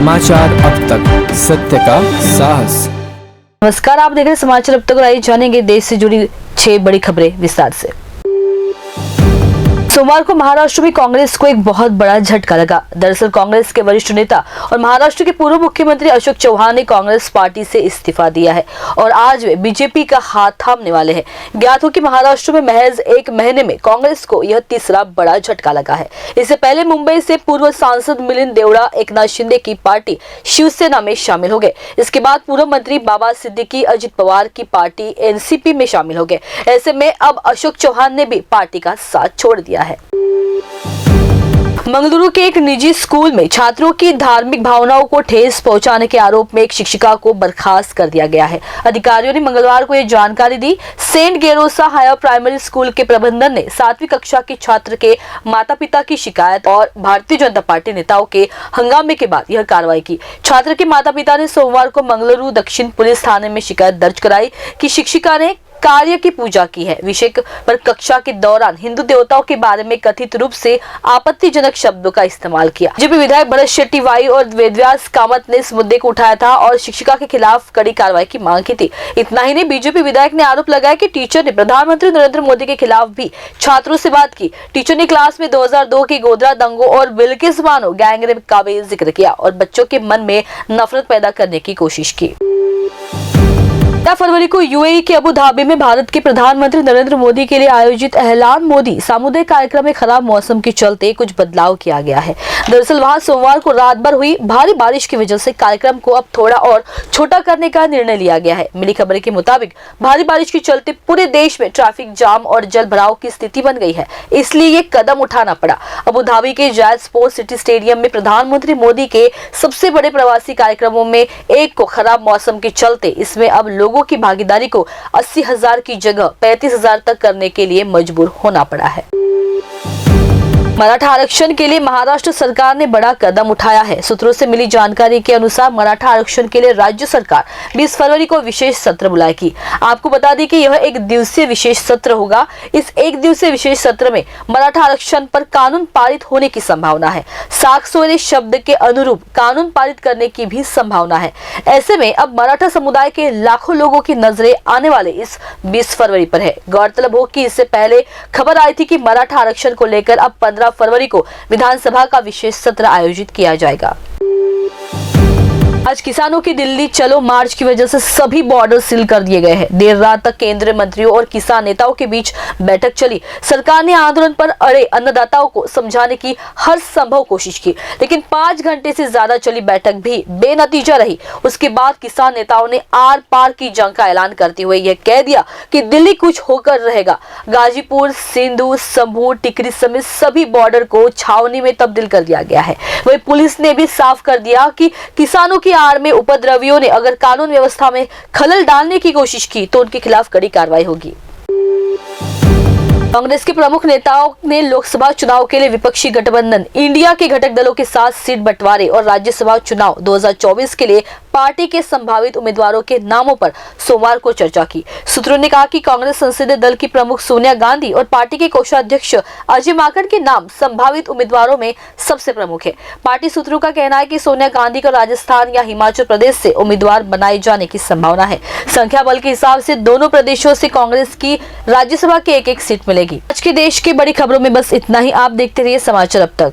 समाचार अब तक, सत्य का साहस। नमस्कार, आप देख रहे हैं समाचार अब तक। आइए जानेंगे देश से जुड़ी 6 बड़ी खबरें विस्तार से। सोमवार को महाराष्ट्र में कांग्रेस को एक बहुत बड़ा झटका लगा। दरअसल कांग्रेस के वरिष्ठ नेता और महाराष्ट्र के पूर्व मुख्यमंत्री अशोक चौहान ने कांग्रेस पार्टी से इस्तीफा दिया है और आज वे बीजेपी का हाथ थामने वाले हैं। ज्ञात हो कि महाराष्ट्र में महज एक महीने में कांग्रेस को यह तीसरा बड़ा झटका लगा है। इससे पहले मुंबई से पूर्व सांसद मिलिंद देवड़ा एकनाथ शिंदे की पार्टी शिवसेना में शामिल हो गए। इसके बाद पूर्व मंत्री बाबा सिद्दीकी अजित पवार की पार्टी एनसीपी में शामिल हो गए। ऐसे में अब अशोक चौहान ने भी पार्टी का साथ छोड़ दिया है। मंगलुरु के एक निजी स्कूल में छात्रों की धार्मिक भावनाओं को ठेस पहुंचाने के आरोप में एक शिक्षिका को बर्खास्त कर दिया गया है। अधिकारियों ने मंगलवार को यह जानकारी दी। Saint Gerosa higher primary school के प्रबंधन ने 7वीं कक्षा के छात्र के माता-पिता की शिकायत और भारतीय जनता पार्टी नेताओं के हंगामे के बाद यह कार्रवाई की। छात्र के माता-पिता ने सोमवार को मंगलुरु दक्षिण पुलिस थाने में शिकायत दर्ज कराई कि शिक्षिका ने कार्य की पूजा की है। विषय पर कक्षा के दौरान हिंदू देवताओं के बारे में कथित रूप से आपत्तिजनक शब्दों का इस्तेमाल किया। बीजेपी विधायक भरत शेट्टी वाई और वेदव्यास कामत ने इस मुद्दे को उठाया था और शिक्षिका के खिलाफ कड़ी कार्रवाई की मांग की थी। इतना ही नहीं, बीजेपी विधायक ने आरोप लगाया कि टीचर ने प्रधानमंत्री नरेंद्र मोदी के खिलाफ भी छात्रों से बात की। टीचर ने क्लास में 2002 के गोधरा दंगों और बिल्किस बानो गैंगरेप का भी जिक्र किया और बच्चों के मन में नफरत पैदा करने की कोशिश की। 4 फरवरी को यूएई के अबू धाबी में भारत के प्रधानमंत्री नरेंद्र मोदी के लिए आयोजित एहलान मोदी सामुदायिक कार्यक्रम में खराब मौसम के चलते कुछ बदलाव किया गया है। दरअसल वहां सोमवार को रात भर हुई भारी बारिश की वजह से कार्यक्रम को अब थोड़ा और छोटा करने का निर्णय लिया गया है। मिली खबर के मुताबिक भारी बारिश के चलते पूरे देश में ट्रैफिक जाम और जल भराव की स्थिति बन गई है, इसलिए ये कदम उठाना पड़ा। अबू धाबी के जायद स्पोर्ट्स सिटी स्टेडियम में प्रधानमंत्री मोदी के सबसे बड़े प्रवासी कार्यक्रमों में एक को खराब मौसम के चलते इसमें अब लोगों की भागीदारी को 80,000 की जगह 35,000 तक करने के लिए मजबूर होना पड़ा है। मराठा आरक्षण के लिए महाराष्ट्र सरकार ने बड़ा कदम उठाया है। सूत्रों से मिली जानकारी के अनुसार मराठा आरक्षण के लिए राज्य सरकार 20 फरवरी को विशेष सत्र बुलाएगी। आपको बता दें कि यह एक दिवसीय विशेष सत्र होगा। इस एक दिवसीय विशेष सत्र में मराठा आरक्षण पर कानून पारित होने की संभावना है। साक्षोरे शब्द के अनुरूप कानून पारित करने की भी संभावना है। ऐसे में अब मराठा समुदाय के लाखों लोगों की नजरें आने वाले इस 20 फरवरी पर है। गौरतलब हो कि इससे पहले खबर आई थी कि मराठा आरक्षण को लेकर अब 15 फरवरी को विधानसभा का विशेष सत्र आयोजित किया जाएगा। आज किसानों की दिल्ली चलो मार्च की वजह से सभी बॉर्डर सील कर दिए गए हैं। देर रात तक केंद्रीय मंत्रियों और किसान नेताओं के बीच बैठक चली। सरकार ने आंदोलन पर अड़े अन्नदाताओं को समझाने की हर संभव कोशिश की, लेकिन 5 घंटे से ज्यादा चली बैठक भी बेनतीजा रही। उसके बाद किसान नेताओं ने आर पार की जंग का ऐलान करते हुए यह कह दिया कि दिल्ली कुछ होकर रहेगा। गाजीपुर, सिंधु, संभू, टिकरी समेत सभी बॉर्डर को छावनी में तब्दील कर दिया गया है। वही पुलिस ने भी साफ कर दिया कि किसानों की आड़ में उपद्रवियों ने अगर कानून व्यवस्था में खलल डालने की कोशिश की तो उनके खिलाफ कड़ी कार्रवाई होगी। कांग्रेस के प्रमुख नेताओं ने लोकसभा चुनाव के लिए विपक्षी गठबंधन इंडिया के घटक दलों के साथ सीट बंटवारे और राज्यसभा चुनाव 2024 के लिए पार्टी के संभावित उम्मीदवारों के नामों पर सोमवार को चर्चा की। सूत्रों ने कहा कि कांग्रेस संसदीय दल की प्रमुख सोनिया गांधी और पार्टी के कोषाध्यक्ष अजय माकन के नाम संभावित उम्मीदवारों में सबसे प्रमुख है। पार्टी सूत्रों का कहना है कि सोनिया गांधी को राजस्थान या हिमाचल प्रदेश से उम्मीदवार बनाए जाने की संभावना है। संख्या बल के हिसाब से दोनों प्रदेशों से कांग्रेस की राज्यसभा की एक-एक सीट मिलेगी। आज के देश की बड़ी खबरों में बस इतना ही। आप देखते रहिए समाचार अब तक।